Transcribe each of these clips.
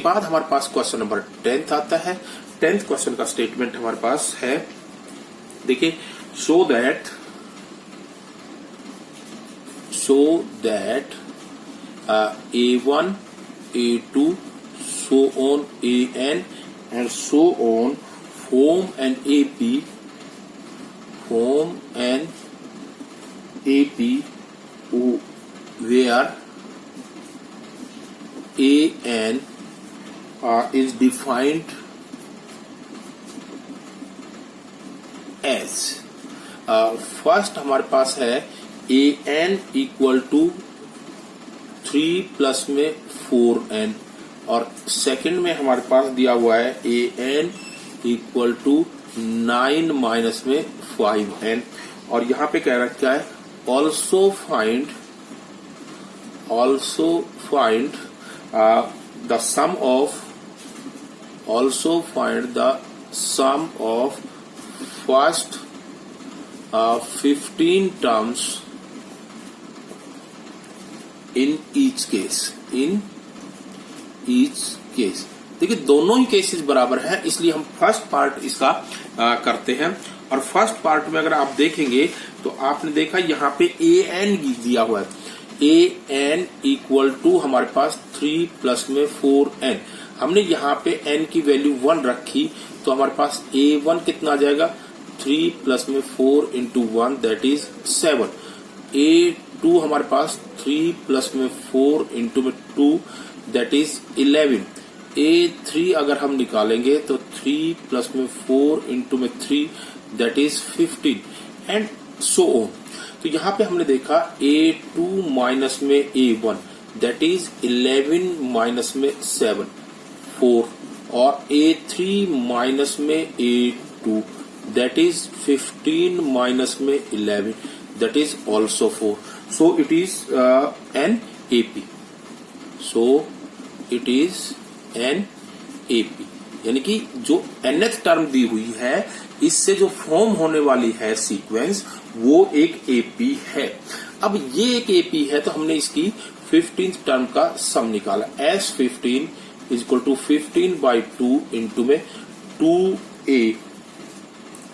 बाद हमारे पास क्वेश्चन नंबर 10 आता है। 10th क्वेश्चन का स्टेटमेंट हमारे पास है, देखिए, show that A1, A2, so on AN and so on form an AP where AN is defined as first हमारे पास है AN इक्वल टू 3 प्लस में 4N और सेकंड में हमारे पास दिया हुआ है AN इक्वल टू 9 माइनस में 5N और यहाँ पे कह रखा है also find the sum of first 15 terms in each case. देखिए दोनों ही केसेस बराबर है, इसलिए हम फर्स्ट पार्ट इसका करते हैं। और फर्स्ट पार्ट में अगर आप देखेंगे तो आपने देखा यहाँ पे AN दिया हुआ है। AN इक्वल टू हमारे पास 3 प्लस में 4N। हमने यहाँ पे N की वैल्यू 1 रखी तो हमारे पास A1 कितना आ जाएगा, 3 प्लस में 4 इंटू 1 दैट इज 7। A2 हमारे पास 3 प्लस में 4 इंटू में 2 दैट इज 11। A3 अगर हम निकालेंगे तो 3 प्लस में 4 इंटू में 3 that is 15 and so on. तो यहाँ पे हमने देखा A2 माइनस में A1 दैट इज 11 माइनस में 7 4 और A3 माइनस में A2 that is 15 minus में 11 that is also 4. So it is an AP. So it is an AP. यानी कि जो nth टर्म दी हुई है इससे जो फॉर्म होने वाली है सीक्वेंस वो एक AP है। अब ये एक AP है तो हमने इसकी 15th टर्म का सम निकाला। S15 is equal to 15 by 2 into में 2A,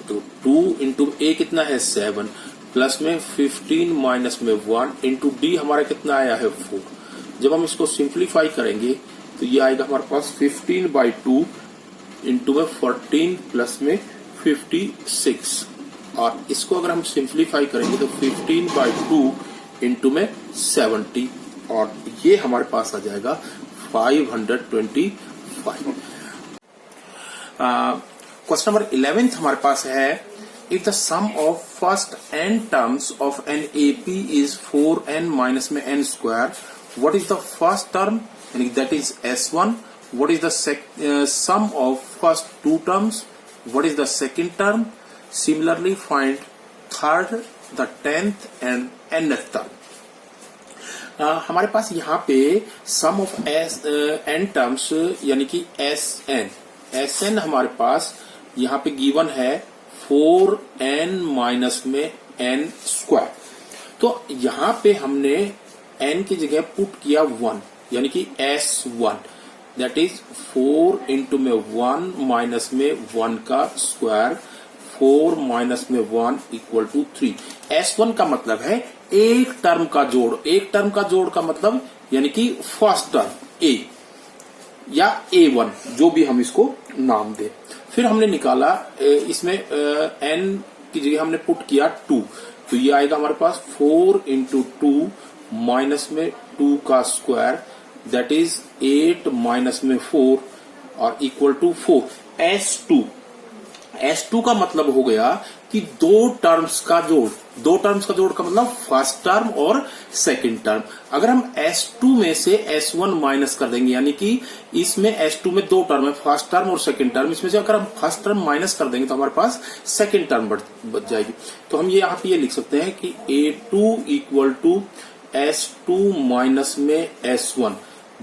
तो 2 इंटू A कितना है 7 प्लस में 15 माइनस में 1 इंटू D हमारा कितना आया है 4। जब हम इसको सिंप्लीफाई करेंगे तो ये आएगा हमारे पास 15 बाई 2 इंटू में 14 प्लस में 56 और इसको अगर हम सिंप्लीफाई करेंगे तो 15 बाई 2 इंटू में 70 और ये हमारे पास आ जाएगा 525। क्वेश्चन नंबर 11 हमारे पास है, if the sum of first n terms of an AP is 4n minus में n square, what is the first term यानी that is S1, what is the sum of first 2 terms, what is the second term, similarly find third, the 10th and nth term. हमारे पास यहाँ पे सम of n terms यानी कि SN हमारे पास यहाँ पे गिवन है 4n माइनस में n स्क्वायर। तो यहाँ पे हमने n की जगह पुट किया 1 यानी कि S1 दैट इज 4 इंटू में 1 माइनस में 1 का स्क्वायर, 4 माइनस में 1 इक्वल टू 3। S1 का मतलब है एक टर्म का जोड़। एक टर्म का जोड़ का मतलब यानी कि फर्स्ट टर्म A या A1 जो भी हम इसको नाम दे। फिर हमने निकाला इसमें n की जगह हमने पुट किया 2 तो ये आएगा हमारे पास 4 इंटू 2 माइनस में 2 का स्क्वायर दैट इज 8 माइनस में 4 और इक्वल टू 4। S2 का मतलब हो गया कि दो टर्म्स का जोड़ का मतलब फर्स्ट टर्म और सेकंड टर्म। अगर हम S2 में से S1 माइनस कर देंगे यानी कि इसमें S2 में 2 टर्म है, फर्स्ट टर्म और सेकंड टर्म, इसमें से अगर हम फर्स्ट टर्म माइनस कर देंगे तो हमारे पास सेकंड टर्म बच जाएगी। तो हम ये यहाँ पे ये लिख सकते हैं कि A2 equal to S2 minus में S1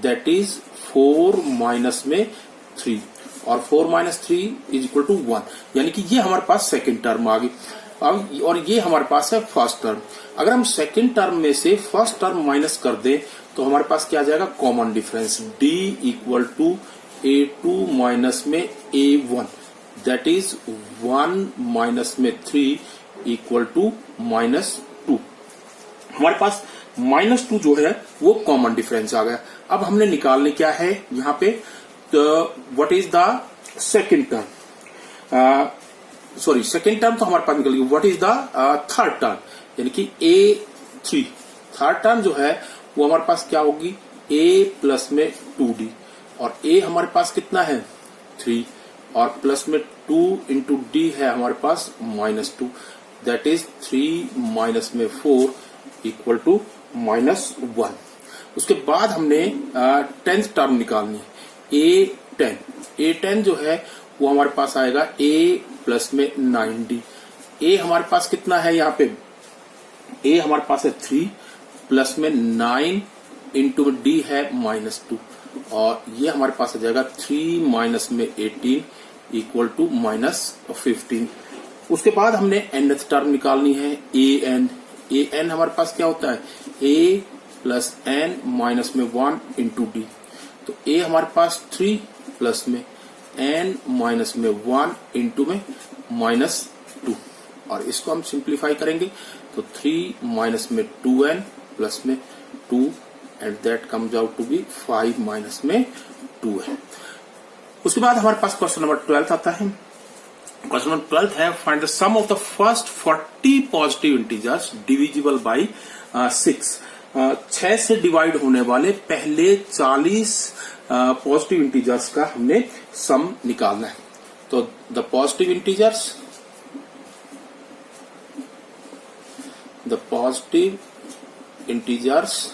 दैट इज 4 माइनस में 3 और 4 माइनस 3 इज इक्वल टू 1 यानी कि ये हमारे पास सेकंड टर्म आ गई। अब और ये हमारे पास है फर्स्ट टर्म। अगर हम सेकंड टर्म में से फर्स्ट टर्म माइनस कर दें तो हमारे पास क्या आ जाएगा, common difference d equal to a2 minus में a1, दैट इज 1 माइनस में 3 इक्वल टू -2। हमारे पास -2 जो है वो कॉमन डिफरेंस आ गया। अब हमने निकालने क्या है यहाँ पे, what is the second term, sorry second term तो हमारे पास निकल गई, what is the third term, यानी कि a3। थर्ड टर्म जो है वो हमारे पास क्या होगी, a प्लस में 2d, और a हमारे पास कितना है 3, और प्लस में 2 इंटू डी है हमारे पास -2, दैट इज 3 माइनस में 4 इक्वल टू -1। उसके बाद हमने 10th टर्म निकालनी है, a10 जो है वो हमारे पास आएगा a प्लस में 9d। a हमारे पास कितना है यहाँ पे, a हमारे पास है 3 प्लस में 9 इंटू डी है -2, और ये हमारे पास आ जाएगा 3 माइनस में 18 इक्वल टू -15। उसके बाद हमने nth टर्म निकालनी है, an हमारे पास क्या होता है, a प्लस n माइनस में 1 इंटू डी। तो a हमारे पास 3 प्लस में n माइनस में 1 इंटू में -2, और इसको हम सिंप्लीफाई करेंगे तो 3 माइनस में 2n प्लस में 2, and that comes out to be 5 minus में 2 है। उसके बाद हमारे पास क्वेश्चन नंबर 12 आता है। क्वेश्चन नंबर 12 है, find the sum of the first 40 positive integers divisible by 6। 6 से डिवाइड होने वाले पहले 40 पॉजिटिव इंटीजर्स का हमने सम निकालना है। तो the positive integers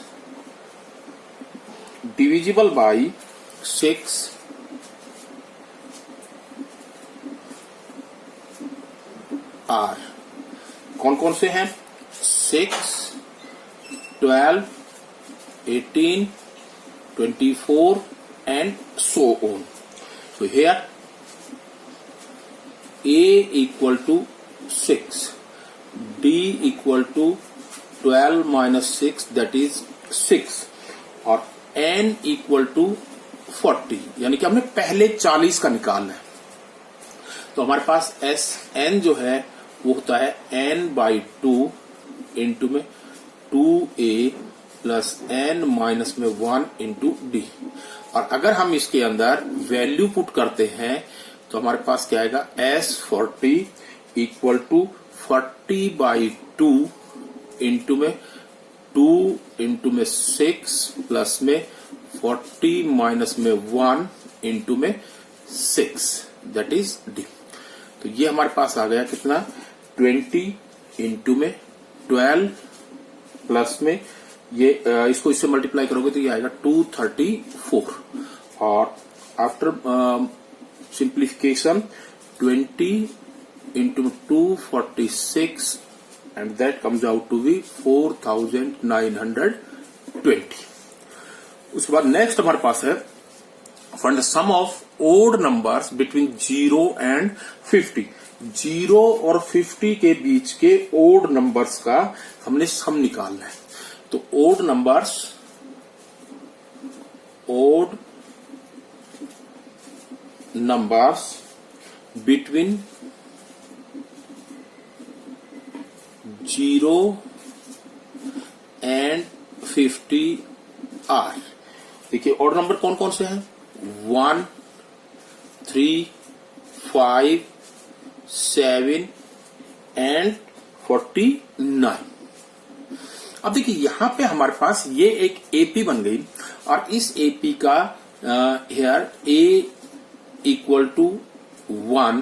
divisible by 6 are कौन कौन से हैं, 6, 12, 18, 24 and so on. So here a equal to 6, d equal to 12 minus 6 that is 6, और n equal to 40, यानी कि हमने पहले 40 का निकालना है। तो हमारे पास n जो है वो होता है n/2 इंटू में 2a प्लस n माइनस में 1 इंटू डी, और अगर हम इसके अंदर वैल्यू पुट करते हैं तो हमारे पास क्या आएगा, S40 इक्वल टू 40/2 इंटू में 2 इंटू में 6 प्लस में 40 माइनस में 1 इंटू में 6, दैट इज डी। तो ये हमारे पास आ गया कितना, 20 इंटू में 12 प्लस में ये इसको इससे मल्टीप्लाई करोगे तो ये आएगा 234, और after simplification 20 into 246 and that comes out to be 4920। उसके बाद नेक्स्ट हमारे पास है, find the sum of odd numbers between 0 and 50। 0 और 50 के बीच के ओड नंबर्स का हमने सम निकालना है। तो odd numbers between 0 and 50 are, देखिए ओड नंबर कौन कौन से हैं, 1, 3, 5, 7 एंड 49। अब देखिए यहां पे हमारे पास ये एक एपी बन गई, और इस एपी का here a equal to 1,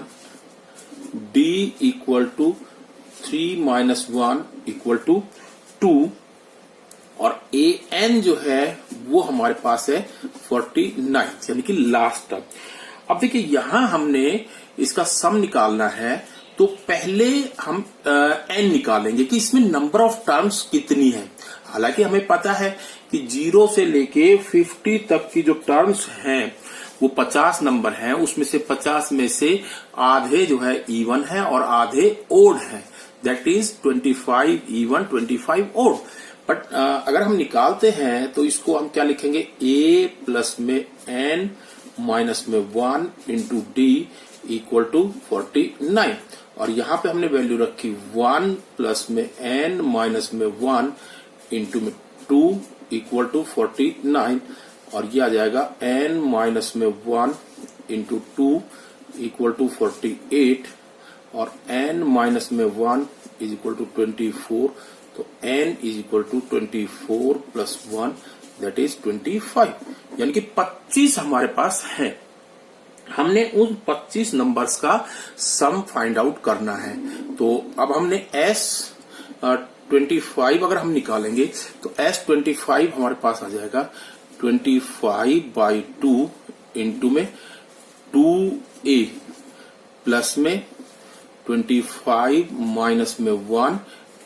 d equal to 3 minus 1 equal to 2, और an जो है वो हमारे पास है 49, यानी कि लास्ट टर्म। अब देखिए यहां हमने इसका सम निकालना है, तो पहले हम n निकालेंगे कि इसमें नंबर ऑफ टर्म्स कितनी है। हालांकि हमें पता है कि 0 से लेके 50 तक की जो टर्म्स हैं वो 50 नंबर हैं, उसमें से 50 में से आधे जो है इवन है और आधे ओड है, that is 25 even 25 odd. But अगर हम निकालते हैं तो इसको हम क्या लिखेंगे, a प्लस में n माइनस में 1 इंटू डी इक्वल टू 49, और यहां पे हमने वैल्यू रखी 1 प्लस में n माइनस में 1 इंटू में 2 इक्वल टू 49, और ये आ जाएगा n माइनस में 1 इंटू 2 इक्वल टू 48, और n माइनस में 1 इज इक्वल टू 24, तो n is equal to 24 plus 1 that is 25, यानी कि 25 हमारे पास है। हमने उन 25 नंबर्स का सम फाइंड आउट करना है। तो अब हमने S25 अगर हम निकालेंगे तो S25 हमारे पास आ जाएगा 25/2 इंटू में 2a प्लस में 25 माइनस में 1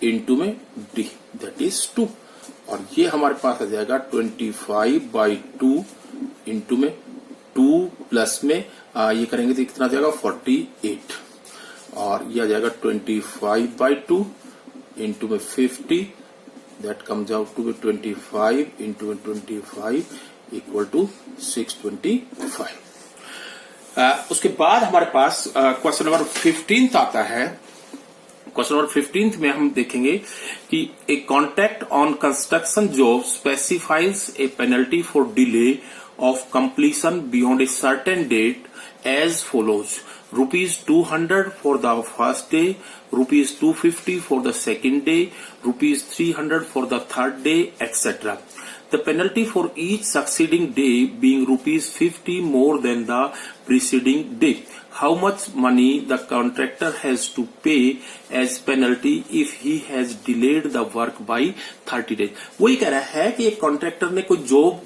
इंटू में d दैट इज 2, और ये हमारे पास आ जाएगा 25/2 इंटू में 2 प्लस में ये करेंगे तो कितना आ जाएगा 48, और ये आ जाएगा 25/2 इंटू में 50 that comes out to 25 into 25 equal to 625। उसके बाद हमारे पास क्वेश्चन नंबर 15 आता है। क्वेश्चन नंबर 15 में हम देखेंगे कि a contract on construction job specifies a penalty for delay of completion beyond a certain date as follows: ₹200 for the first day, ₹250 for the second day, ₹300 for the third day, etc. The penalty for each succeeding day being ₹50 more than the preceding day. How much money the contractor has to pay as penalty if he has delayed the work by 30 days. वही कह रहा है कि एक contractor ने कोई job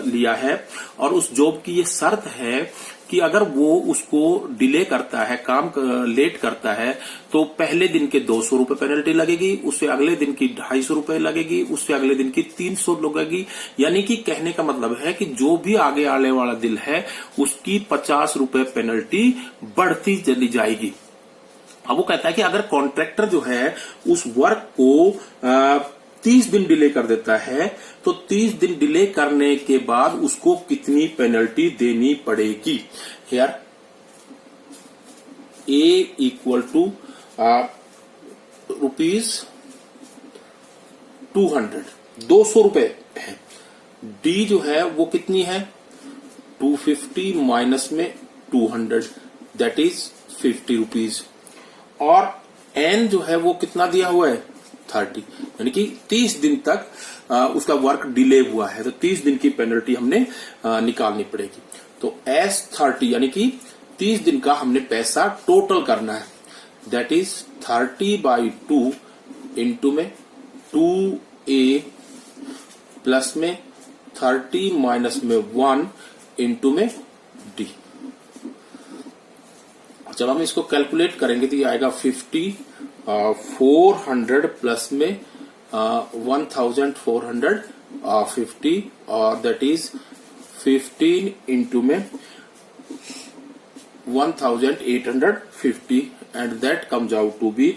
लिया है और उस जॉब की ये शर्त है कि अगर वो उसको डिले करता है, काम लेट करता है, तो पहले दिन के 200 रुपए पेनल्टी लगेगी, उससे अगले दिन की 250 रुपए लगेगी, उससे अगले दिन की 300 लगेगी। यानी कि कहने का मतलब है कि जो भी आगे आने वाला दिन है उसकी 50 रुपए पेनल्टी बढ़ती चली जाएगी। अब वो कहता है कि अगर कॉन्ट्रैक्टर जो है उस वर्क को 30 दिन डिले कर देता है तो 30 दिन डिले करने के बाद उसको कितनी पेनल्टी देनी पड़ेगी। हियर ए इक्वल टू ₹200 200 रुपए है। डी जो है वो कितनी है 250 माइनस में 200 दैट इज 50 रुपीज, और एन जो है वो कितना दिया हुआ है 30, यानी कि 30 दिन तक उसका वर्क डिले हुआ है, तो 30 दिन की पेनल्टी हमने निकालनी पड़ेगी। तो S30 यानी कि 30 दिन का हमने पैसा टोटल करना है, दैट इज 30/2 इंटू में 2a प्लस में 30 माइनस में 1 इंटू में d। जब हम इसको कैलकुलेट करेंगे तो ये आएगा 50, 400 प्लस में 1450 और दैट इज 15 इंटू में 1850 and that comes out to be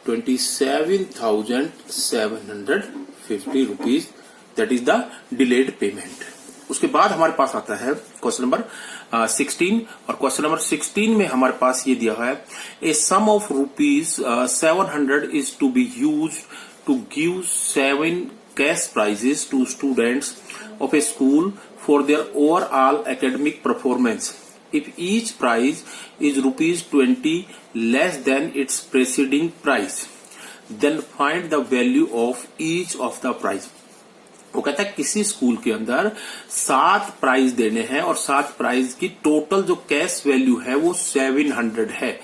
27,750 rupees, that is the delayed payment. उसके बाद हमारे पास आता है क्वेश्चन नंबर 16, और क्वेश्चन नंबर 16 में हमारे पास ये दिया है a sum of ₹700 is to be used to give 7 cash prizes to students of a school for their overall academic performance. If each prize is ₹20 less than its preceding prize, then find the value of each of the prize. वो कहता है किसी school के अंदर 7 prize देने हैं और 7 prize की टोटल जो कैश वैल्यू है वो 700 है,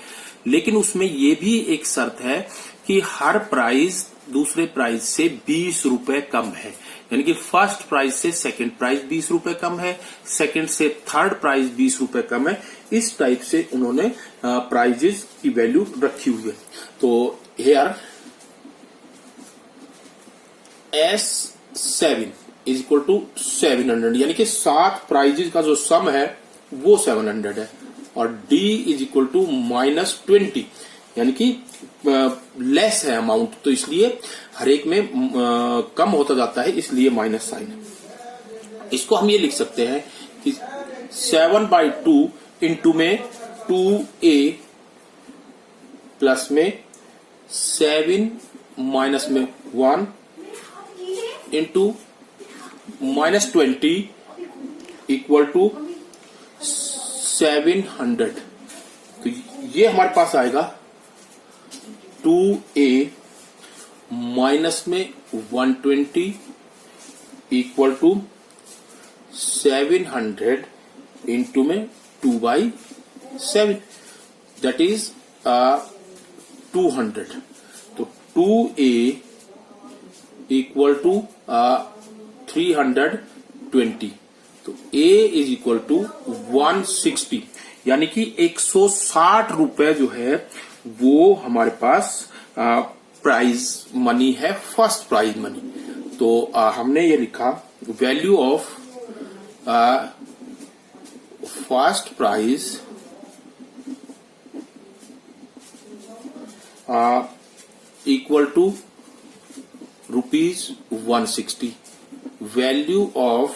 लेकिन उसमें ये भी एक शर्त है कि हर प्राइज दूसरे प्राइज से 20 रुपए कम है, यानी कि फर्स्ट प्राइज से सेकंड प्राइज 20 रुपए कम है, सेकंड से थर्ड प्राइज 20 रुपए कम है। इस टाइप से उन्होंने प्राइजेस की वैल्यू रखी हुई है। तो here S7 is equal to 700, यानी कि 7 प्राइजेस का जो सम है वो 700 है, और D इज इक्वल टू -20, यानी कि लेस है अमाउंट, तो इसलिए हर एक में कम होता जाता है, इसलिए माइनस साइन है। इसको हम ये लिख सकते हैं कि 7/2 इंटू में 2a प्लस में 7 माइनस में 1 इंटू -20 इक्वल टू 700। तो ये हमारे पास आएगा 2a माइनस में 120 इक्वल टू 700 इंटू में 2/7, दैट इज 200। तो 2a इक्वल टू 320, तो a इज इक्वल टू 160, यानी कि 160 रुपए जो है वो हमारे पास प्राइज मनी है, फर्स्ट प्राइज मनी। तो हमने ये लिखा value of first prize equal to ₹160, value of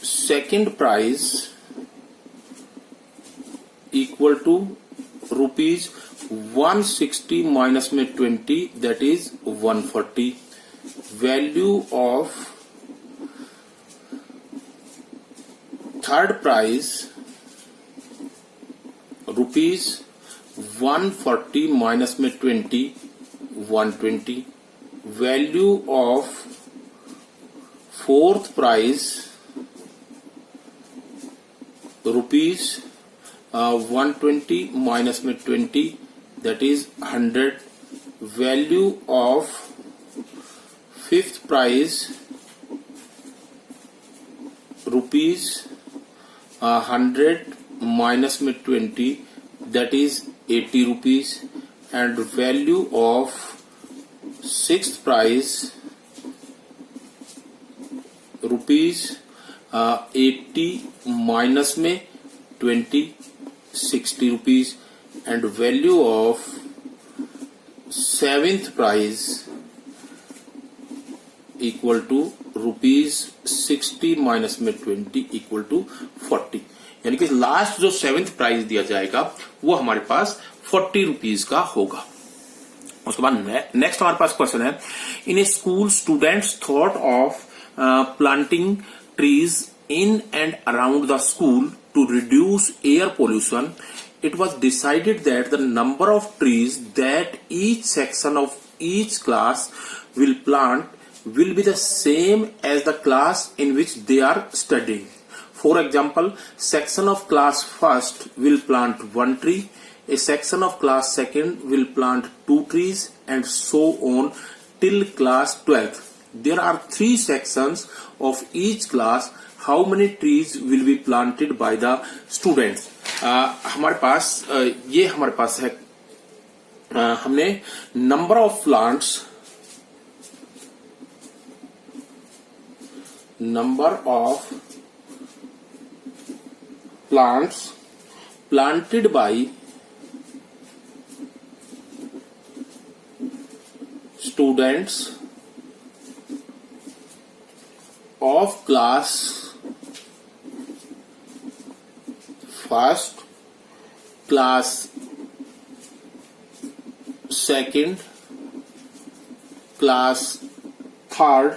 second prize equal to ₹160 minus में 20, that is 140, value of third prize ₹140 minus में 20, 120, value of fourth prize ₹120 minus में 20, that is 100, value of fifth prize ₹100 minus में 20, that is 80 rupees, and value of sixth prize ₹80 minus में 20, 60 rupees, and value of seventh prize equal to ₹60 minus में 20 equal to 40, यानी कि last जो seventh prize दिया जाएगा वो हमारे पास 40 रुपीज का होगा। उसके बाद नेक्स्ट हमारे पास क्वेश्चन है, in a school students thought of planting trees in and around the school to reduce air pollution. It was decided that the number of trees that each section of each class will plant will be the same as the class in which they are studying. For example, section of class first will plant 1 tree, a section of class second will plant 2 trees, and so on till class 12th. There are 3 sections of each class. How many trees will be planted by the students? हमारे पास ये हमारे पास है, हमने number of plants planted by students of class first, class second, class third,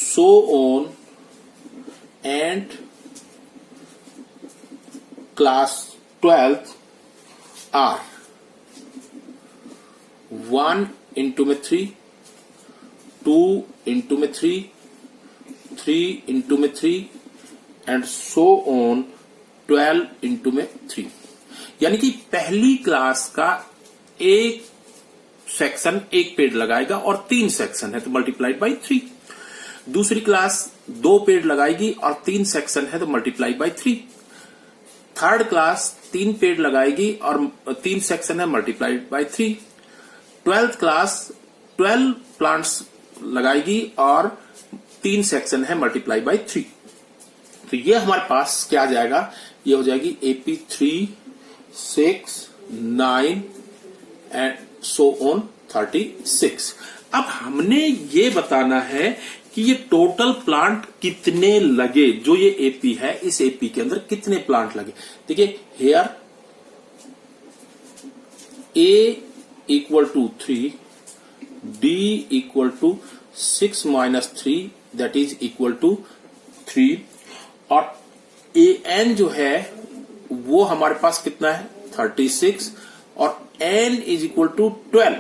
so on, and class 12th are 1 into 3, 2 into 3, 3 into 3, and so on 12 into 3। यानी कि पहली class का एक सेक्शन एक पेड़ लगाएगा और 3 सेक्शन है तो मल्टीप्लाइड बाई 3। दूसरी क्लास 2 पेड़ लगाएगी और 3 सेक्शन है तो मल्टीप्लाइड बाई 3। थर्ड क्लास 3 पेड़ लगाएगी और 3 सेक्शन है multiplied by 3। 12th class 12 plants लगाएगी और 3 सेक्शन है मल्टीप्लाई बाई 3। तो ये हमारे पास क्या आ जाएगा, ये हो जाएगी AP3 6, 9 एंड सो ऑन 36। अब हमने ये बताना है कि ये टोटल प्लांट कितने लगे, जो ये एपी है इस एपी के अंदर कितने प्लांट लगे। देखिए here a equal to 3, d equal to 6 minus 3 that is equal to 3, और ए एन जो है वो हमारे पास कितना है 36, और एन इज इक्वल टू 12।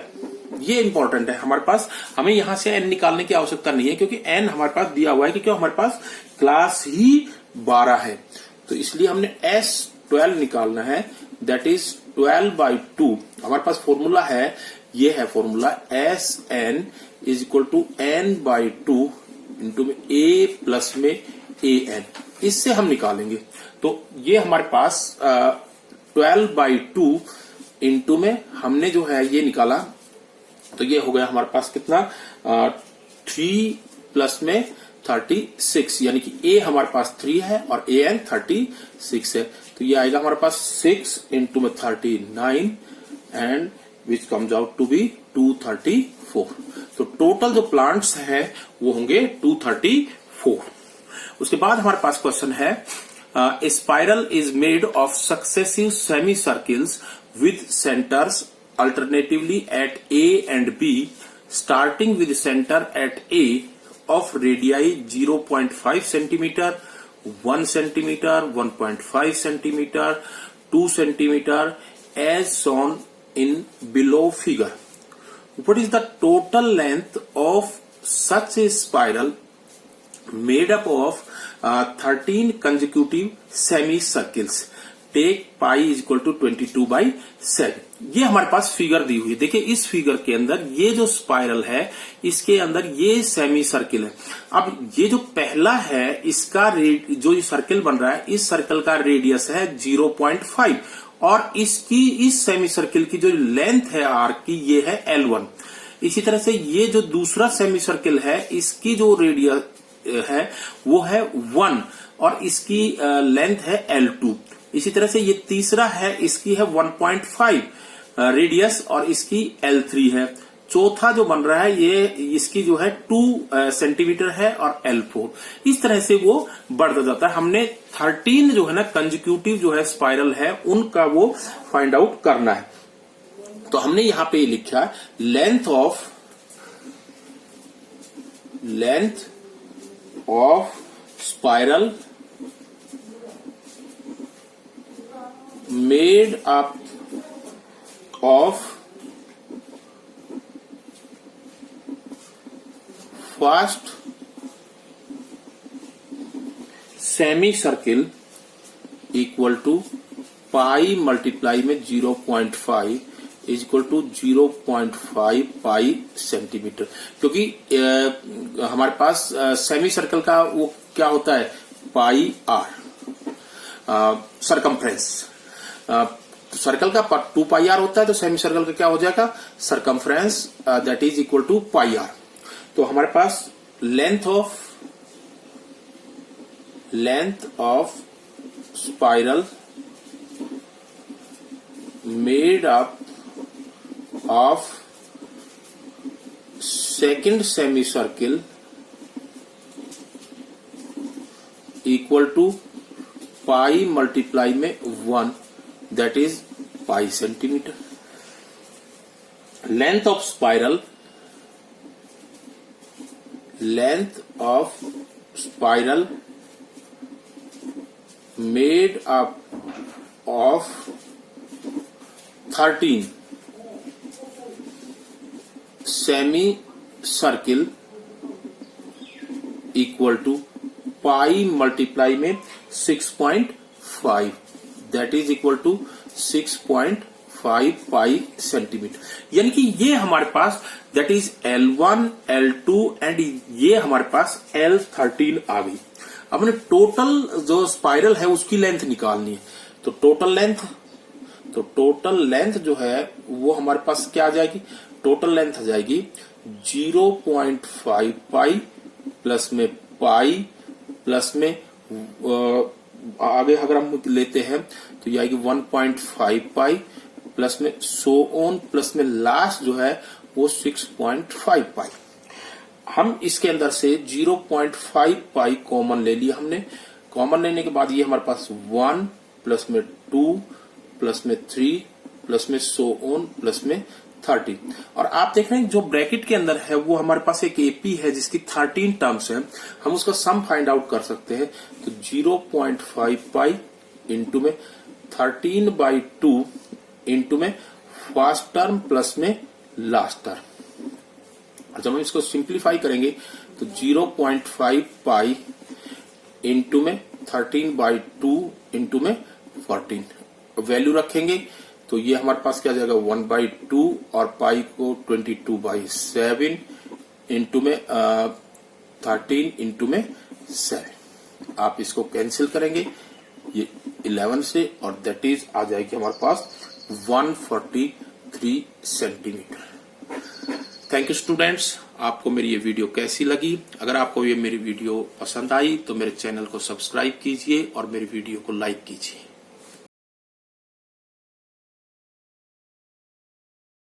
ये इंपॉर्टेंट है हमारे पास, हमें यहां से एन निकालने की आवश्यकता नहीं है क्योंकि एन हमारे पास दिया हुआ है कि क्यों हमारे पास क्लास ही 12 है, तो इसलिए हमने S12 निकालना है, दैट इज 12/2। हमारे पास फॉर्मूला है, ये है formula SN is equal to N/2 into में A प्लस में AN, इससे हम निकालेंगे। तो ये हमारे पास 12/2 इंटू में हमने जो है ये निकाला, तो ये हो गया हमारे पास कितना 3 प्लस में 36, यानी कि A हमारे पास 3 है और AN 36 है, तो ये आएगा हमारे पास 6 इंटू में 39 and which comes out to be 234। तो टोटल जो प्लांट्स हैं वो होंगे 234। उसके बाद हमारे पास क्वेश्चन है a spiral is made of successive semicircles with centers alternatively at A and B, starting with center at A of radii 0.5 centimeter, 1 centimeter, 1.5 centimeter, 2 centimeter as shown in below figure. What is the total length of such a spiral made up of 13 consecutive semicircles? Take pi is equal to 22/7। ये हमारे पास figure दी हुई है। देखिए इस figure के अंदर ये जो स्पाइरल है इसके अंदर ये सेमी सर्किल है। अब ये जो पहला है इसका जो ये सर्किल बन रहा है इस सर्कल का रेडियस है 0.5 और इसकी इस सेमी सर्किल की जो लेंथ है आर्क की ये है L1। इसी तरह से ये जो दूसरा सेमी सर्किल है इसकी जो रेडियस है वो है 1 और इसकी लेंथ है L2। इसी तरह से ये तीसरा है इसकी है 1.5 रेडियस और इसकी L3 है। चौथा जो बन रहा है ये इसकी जो है 2 सेंटीमीटर है और L4। इस तरह से वो बढ़ता जाता है। हमने 13 जो है ना कंजिक्यूटिव जो है स्पाइरल है उनका वो फाइंड आउट करना है। तो हमने यहां पे लिखा length of spiral made up of first semicircle equal to pi multiply में 0.5 is equal to 0.5 pi centimetre, क्योंकि हमारे पास सेमी सर्कल का वो क्या होता है पाई आर सरकमफ्रेंस। सर्कल का 2 पाई आर होता है तो सेमी सर्कल का क्या हो जाएगा circumference that is equal to pi r. तो हमारे पास length of spiral made up of second semi circle equal to pi multiply में 1 that is pi centimetre. Length of spiral made up of 13 semi circle equal to pi multiply में 6.5 that is equal to 6.5 pi centimetre. यानी कि ये हमारे पास that is L1 L2 and ये हमारे पास L13 आ गई। अब हमने टोटल जो स्पाइरल है उसकी लेंथ निकालनी है। तो टोटल लेंथ जो है वो हमारे पास क्या आ जाएगी, टोटल लेंथ आ जाएगी 0.5 पाई प्लस में पाई प्लस में आगे अगर हम लेते हैं तो तो ये आएगी 1.5 पाई प्लस में सो ऑन प्लस में लास्ट जो है वो 6.5 पाई। हम इसके अंदर से 0.5 पाई कॉमन ले लिया हमने। कॉमन लेने के बाद ये हमारे पास 1 प्लस में 2 प्लस में 3 प्लस में सो ऑन प्लस में 30। और आप देख रहे हैं जो ब्रैकेट के अंदर है वो हमारे पास एक एपी है जिसकी 13 टर्म्स है, हम उसका सम फाइंड आउट कर सकते हैं। तो 0.5 पाई इंटू में 13/2 इंटू में फर्स्ट टर्म प्लस में लास्ट टर्म। जब हम इसको सिंप्लीफाई करेंगे तो 0.5 पाई इंटू में 13/2 इंटू में 14 वैल्यू रखेंगे तो ये हमारे पास क्या जाएगा 1/2 और पाई को 22/7 इंटू में 13 इंटू में 7। आप इसको कैंसिल करेंगे ये 11 से और दैट इज आ जाएगी हमारे पास 143 सेंटीमीटर। थैंक यू स्टूडेंट्स, आपको मेरी ये वीडियो कैसी लगी? अगर आपको ये मेरी वीडियो पसंद आई तो मेरे चैनल को सब्सक्राइब कीजिए और मेरी वीडियो को लाइक कीजिए।